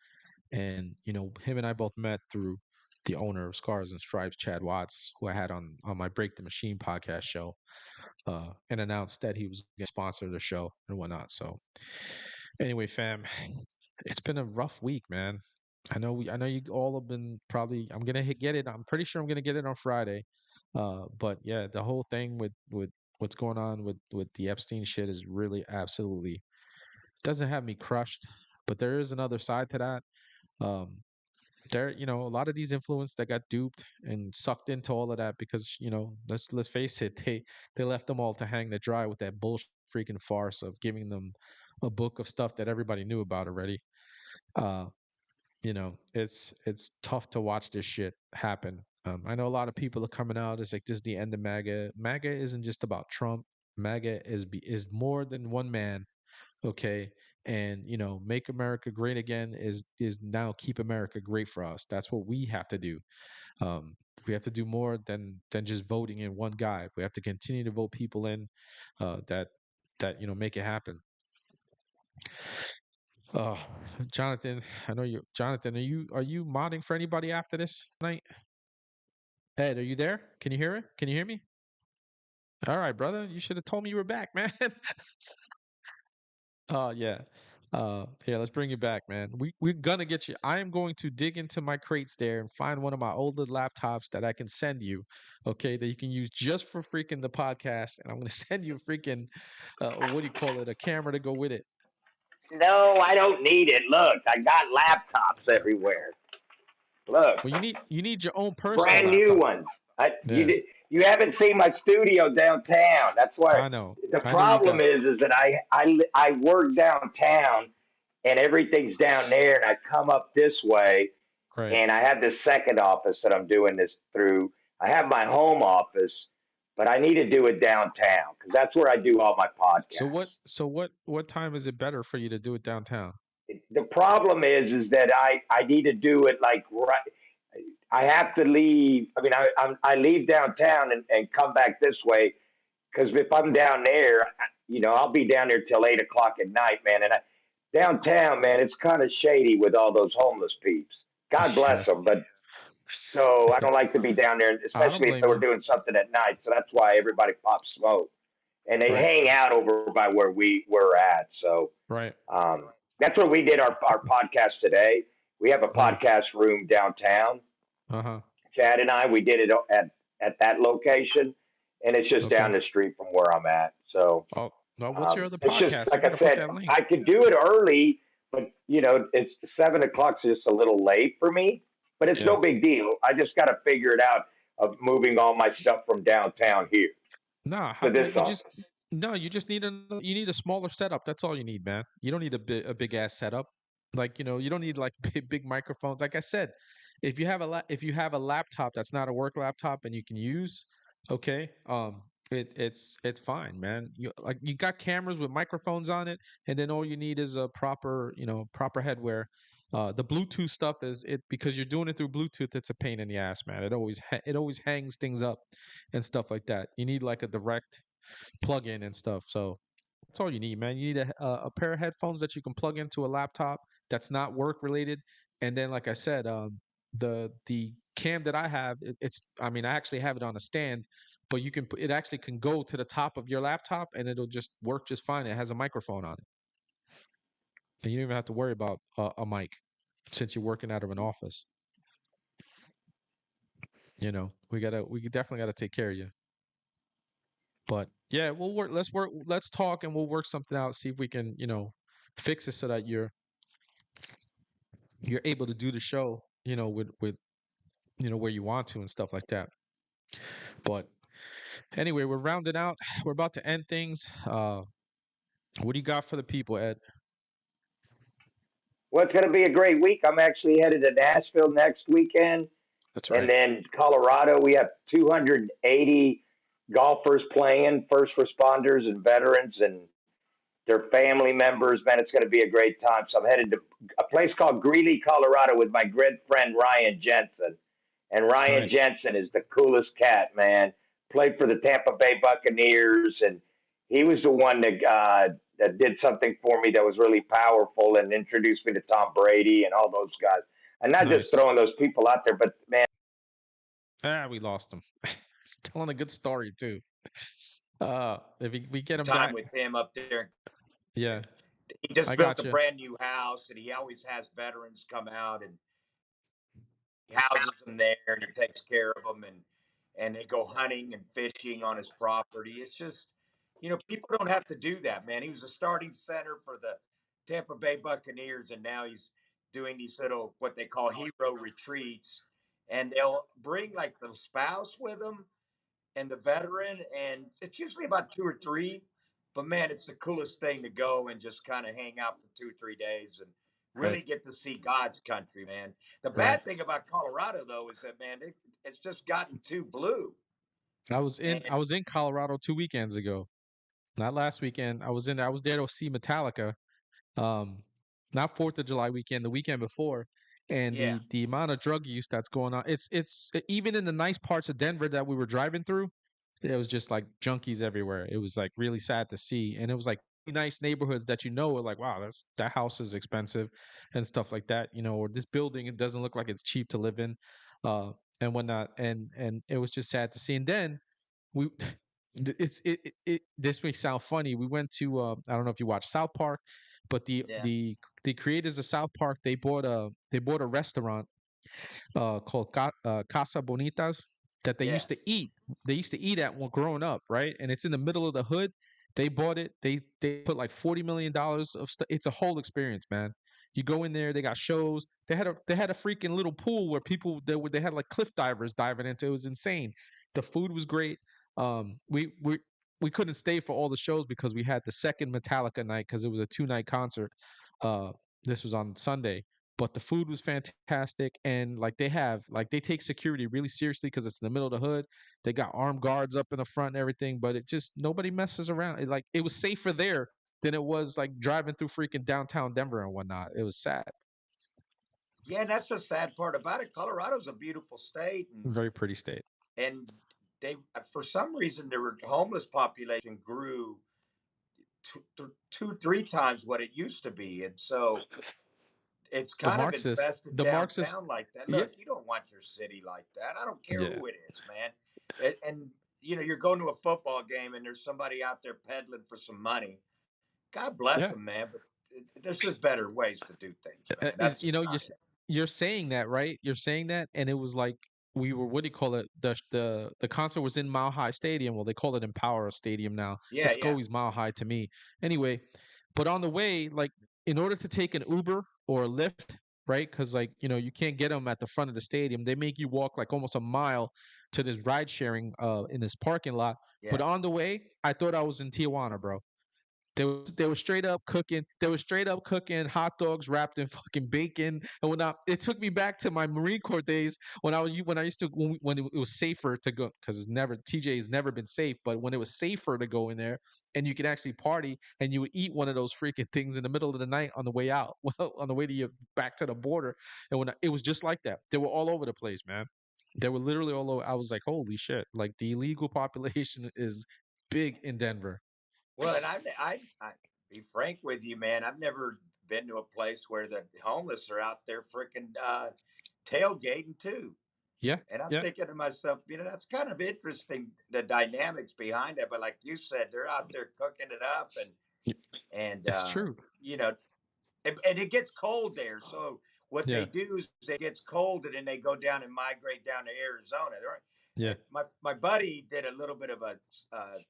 And him and I both met through the owner of Scars and Stripes, Chad Watts, who I had on my Break the Machine podcast show, and announced that he was going to sponsor the show and whatnot. So anyway, fam, it's been a rough week, man. I know you all have been probably. I'm gonna get it. I'm pretty sure I'm gonna get it on Friday. But yeah, the whole thing with what's going on with the Epstein shit is really absolutely doesn't have me crushed. But there is another side to that. Um, a lot of these influencers that got duped and sucked into all of that because let's face it, they left them all to hang to dry with that bullshit freaking farce of giving them a book of stuff that everybody knew about already. Uh, it's tough to watch this shit happen. I know a lot of people are coming out. It's like this is the end of MAGA. MAGA isn't just about Trump. MAGA is more than one man. Okay, and make America great again is now keep America great for us. That's what we have to do. Um, we have to do more than just voting in one guy. We have to continue to vote people in that make it happen. Oh, Jonathan, I know you. Jonathan, are you modding for anybody after this tonight? Ed, are you there? Can you hear it? Can you hear me? All right, brother. You should have told me you were back, man. Oh yeah. Yeah, let's bring you back, man. We're gonna get you. I am going to dig into my crates there and find one of my older laptops that I can send you, okay, that you can use just for freaking the podcast. And I'm gonna send you a freaking what do you call it? A camera to go with it. No, I don't need it. Look, I got laptops everywhere. Look, Well, you need your own personal brand new laptop. ones. Yeah, You haven't seen my studio downtown. That's why I know. the I know you problem got is that I work downtown and everything's down there, and I come up this way, right. and I have this second office that I'm doing this through. I have my home office, but I need to do it downtown because that's where I do all my So what? podcasts. So what time is it better for you to do it downtown? The problem is that I need to do it like right. I have to leave. I mean, I leave downtown and come back this way because if I'm down there, I'll be down there till 8 o'clock at night, man. And downtown, man, it's kind of shady with all those homeless peeps. God bless Yeah. them, but so I don't like to be down there, I don't especially if blame they were you. doing something at night. So that's why everybody pops smoke and they Right. hang out over by where we're at. So Right. that's where we did our podcast today. We have a Uh-huh. podcast room downtown. Uh-huh. Chad and I, we did it at that location, and it's just Okay. down the street from where I'm at. So Oh, no, what's your other it's just podcast? I like I gotta put said, that link. I could do it early, but it's 7 o'clock, so just a little late for me. But it's Yeah. no big deal. I just got to figure it out of moving all my stuff from downtown here Nah, to no, this office. you just need you need a smaller setup. That's all you need, man. You don't need a big ass setup. Like, you don't need like big microphones. Like I said, if you have a laptop that's not a work laptop and you can use, okay, it's fine, man. You got cameras with microphones on it, and then all you need is a proper headwear. The Bluetooth stuff is it because you're doing it through Bluetooth. It's a pain in the ass, man. It always hangs things up and stuff like that. You need like a direct plug-in and stuff. So that's all you need, man. You need a pair of headphones that you can plug into a laptop that's not work related. And then, like I said, the cam that I have, I mean, I actually have it on a stand, but it actually can go to the top of your laptop and it'll just work just fine. It has a microphone on it, and you don't even have to worry about a mic since you're working out of an office. We definitely gotta take care of you. But yeah, we'll work. Let's work. Let's talk, and we'll work something out. See if we can, fix it so that you're able to do the show, with where you want to and stuff like that. But anyway, we're rounding out. We're about to end things. What do you got for the people, Ed? Well, it's going to be a great week. I'm actually headed to Nashville next weekend. That's And right. then Colorado, we have 280 golfers playing, first responders and veterans and their family members. Man, it's going to be a great time. So I'm headed to a place called Greeley, Colorado with my good friend Ryan Jensen. And Ryan Nice. Jensen is the coolest cat, man. Played for the Tampa Bay Buccaneers, and he was the one that did something for me that was really powerful and introduced me to Tom Brady and all those guys. And not just Nice. throwing those people out there, but man, Ah, we lost him. He's telling a good story too. If we get him Time back, with him up there. yeah, He just I built got a you. brand new house, and he always has veterans come out and he houses them there, and he takes care of them, and they go hunting and fishing on his property. It's just, people don't have to do that, man. He was a starting center for the Tampa Bay Buccaneers, and now he's doing these little what they call hero retreats, and they'll bring like the spouse with them and the veteran, and it's usually about two or three. But man, it's the coolest thing to go and just kind of hang out for 2 or 3 days and Right, really get to see God's country, man. The right. bad thing about Colorado, though, is that man, it's just gotten too blue. I And was in Colorado 2 weekends ago. Not last weekend. I was there to see Metallica. Um, not Fourth of July weekend, the weekend before. And yeah, the amount of drug use that's going on. It's even in the nice parts of Denver that we were driving through. It was just like junkies everywhere. It was like really sad to see, and it was like really nice neighborhoods that are like, wow, that house is expensive, and stuff like that. Or this building, it doesn't look like it's cheap to live in, uh, and whatnot. And it was just sad to see. And then we, this may sound funny. We went to I don't know if you watch South Park, but yeah, the creators of South Park, they bought a restaurant called Casa Bonitas that they used to yes, eat. They used to eat at when growing up, right? And it's in the middle of the hood. They bought it. They put like $40 million of stuff. It's a whole experience, man. You go in there. They got shows. They had a freaking little pool where they had like cliff divers diving into. It was insane. The food was great. We couldn't stay for all the shows because we had the second Metallica night because it was a 2 night concert. Uh, this was on Sunday, but the food was fantastic, and like they take security really seriously because it's in the middle of the hood. They got armed guards up in the front and everything, but it just nobody messes around. It was safer there than it was like driving through freaking downtown Denver and whatnot. It was sad. yeah. And that's the sad part about it. Colorado's a beautiful state, Very pretty state. and they, for some reason, the homeless population grew two, 3 times what it used to be, and so it's The kind of Marxists, infested the Marxists, downtown like that. yeah, Look, you don't want your city like that. I don't care yeah, who it is, man. And you're going to a football game and there's somebody out there peddling for some money. God bless yeah. them, man. But there's just better ways to do things, man. Is That's just not it. you're saying that, right? You're saying that, and it was like we were, what do you call it? The concert was in Mile High Stadium. Well, they call it Empower Stadium now. Yeah, It's yeah, always Mile High to me. Anyway, but on the way, like in order to take an Uber or a Lyft, right? Because like you can't get them at the front of the stadium. They make you walk like almost a mile to this ride sharing in this parking lot. But yeah. on the way, I thought I was in Tijuana, bro. They were straight up cooking. They were straight up cooking hot dogs wrapped in fucking bacon and whatnot. It took me back to my Marine Corps days when I used to when it was safer to go because it's never TJ has never been safe, but when it was safer to go in there and you could actually party and you would eat one of those freaking things in the middle of the night on the way out, well, on the way to you back to the border, and it was just like that. They were all over the place, man. They were literally all over. I was like, holy shit! Like the illegal population is big in Denver. Well, and I be frank with you, man. I've never been to a place where the homeless are out there freaking tailgating too. Yeah, And I'm yeah. thinking to myself, that's kind of interesting, the dynamics behind it. But like you said, they're out there cooking it up, and Y- and It's true. you know, and it gets cold there. So what they Yeah, do is it gets cold, and then they go down and migrate down to Arizona. yeah, My buddy did a little bit of a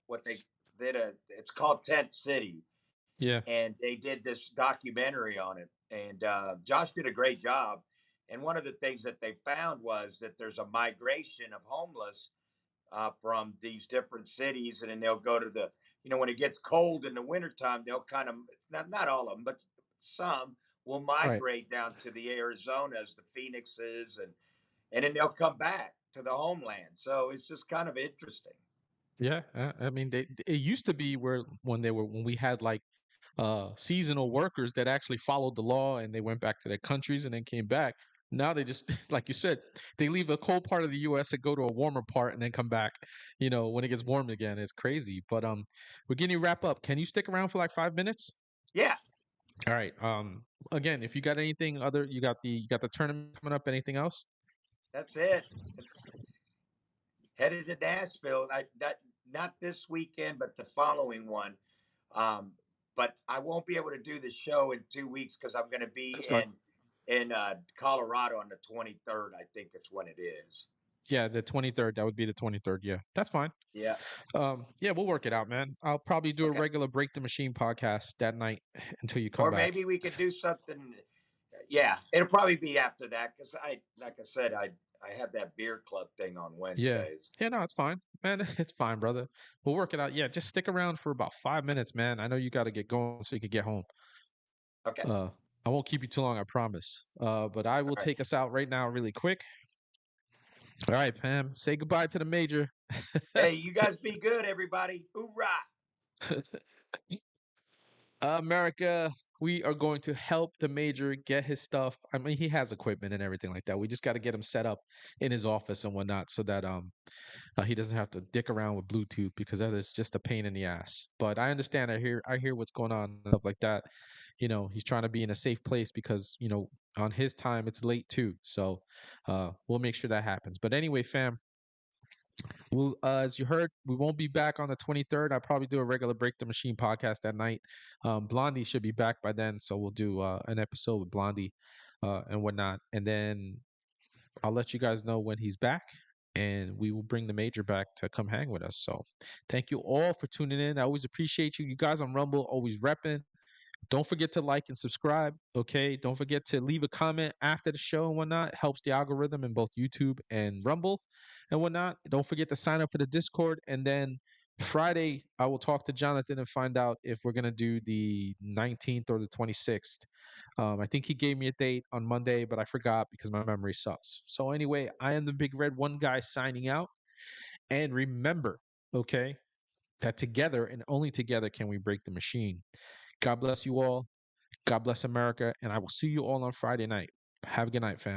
what they did a it's called Tent City, yeah. and they did this documentary on it. And Josh did a great job. And one of the things that they found was that there's a migration of homeless from these different cities, and then they'll go to when it gets cold in the wintertime, they'll kind of not all of them, but some will Right. migrate down to the Arizonas, the Phoenixes, and then they'll come back to the homeland. So it's just kind of interesting. Yeah, I mean, it used to be where when we had like seasonal workers that actually followed the law and they went back to their countries and then came back. Now they just, like you said, they leave a cold part of the U.S. and go to a warmer part and then come back. When it gets warm again, it's crazy. But we're getting to wrap up. Can you stick around for like 5 minutes? Yeah, All right. Again, if you got anything other, you got the tournament coming up. Anything else? that's it. It's headed to Nashville. I that not this weekend, but the following one. Um, but I won't be able to do the show in 2 weeks because I'm going to be That's fine. in Colorado on the 23rd. I think it's when it is. Yeah, the 23rd. That would be the 23rd. Yeah, that's fine. Yeah. Yeah, we'll work it out, man. I'll probably do a Okay. regular Break the Machine podcast that night until you come Or back. maybe we could do something. Yeah, it'll probably be after that because like I said, I have that beer club thing on Yeah. Wednesdays. Yeah, no, it's fine. Man, it's fine, brother. We'll work it out. Yeah, just stick around for about 5 minutes, man. I know you got to get going so you can get home. Okay. Uh, I won't keep you too long, I promise. But I All will right. take us out right now, really quick. All right, Pam. Say goodbye to the major. Hey, you guys be good, everybody. Hoorah! America, we are going to help the major get his stuff. I mean, he has equipment and everything like that. We just got to get him set up in his office and whatnot so that he doesn't have to dick around with Bluetooth because that is just a pain in the ass. But I understand. I hear what's going on and stuff like that. He's trying to be in a safe place because on his time it's late too. So we'll make sure that happens. But anyway, fam, as you heard, we won't be back on the 23rd. I'll probably do a regular Break the Machine podcast that night. Blondie should be back by then, so we'll do an episode with Blondie and whatnot. And then I'll let you guys know when he's back, and we will bring the major back to come hang with us. So thank you all for tuning in. I always appreciate you. You guys on Rumble always repping. Don't forget to like and subscribe. Okay. Don't forget to leave a comment after the show and whatnot. It helps the algorithm in both YouTube and Rumble and whatnot. Don't forget to sign up for the Discord. And then Friday, I will talk to Jonathan and find out if we're going to do the 19th or the 26th. I think he gave me a date on Monday, but I forgot because my memory sucks. So, anyway, I am the Big Red One Guy signing out. And remember, okay, that together and only together can we break the machine. God bless you all. God bless America. And I will see you all on Friday night. Have a good night, fam.